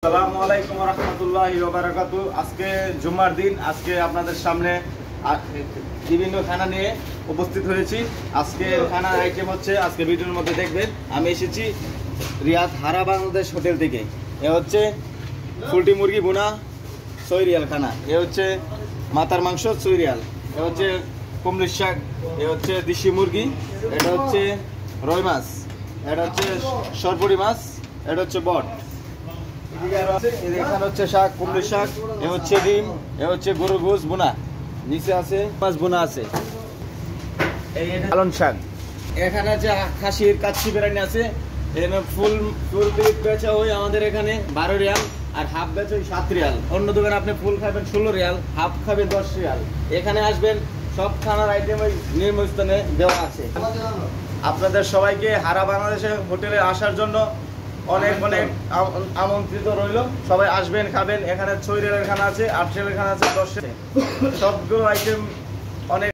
আসসালামু আলাইকুম ওয়া রাহমাতুল্লাহি ওয়া বারাকাতুহু। আজকে জুমার দিন, আজকে আপনাদের সামনে বিভিন্ন খানা নিয়ে উপস্থিত হয়েছি। আজকে খানার আইটেম হচ্ছে, আজকে ভিডিওর মধ্যে দেখবেন, আমি এসেছি রিয়াদ হারা বাংলাদেশ হোটেল থেকে। এ হচ্ছে ফুলটি মুরগি ভুনা 6 রিয়াল খানা, এ হচ্ছে মাথার মাংস 6 রিয়াল, এ হচ্ছে কুমড়ির শাক, এ হচ্ছে দেশি মুরগি, এটা হচ্ছে রুই মাছ, এটা হচ্ছে সরপুরি মাছ, এটা হচ্ছে বট। এখানে হচ্ছে শাক, কুমড়ির শাক, এ হচ্ছে ডিম, এ হচ্ছে গরুর গোশ বোনা, নিচে আছে মাছ বোনা আছে, এই পালং শাক। এখানে আছে খাসির কাচ্চি বিরিয়ানি আছে। এখানে ফুল প্লেট বেচা হয় আমাদের এখানে 12 রিয়াল, আর হাফ বেচা হয় 7 রিয়াল। অন্য দোকানে আপনি ফুল খাবেন 16 রিয়াল, হাফ খাবেন 10 রিয়াল। এখানে আসবেন, সব খানার আইটেম ওই নির্ম স্থানে দেওয়া আছে। আপনাদের সবাইকে হারা বাংলাদেশে হোটেলে আসার জন্য অনেক অনেক আমন্ত্রিত রইল। সবাই আসবেন, খাবেন। এখানে 6 রিয়ালের খানা আছে, 8 রিয়ালের খানা আছে, 10 সবগুলো আইটেম অনেক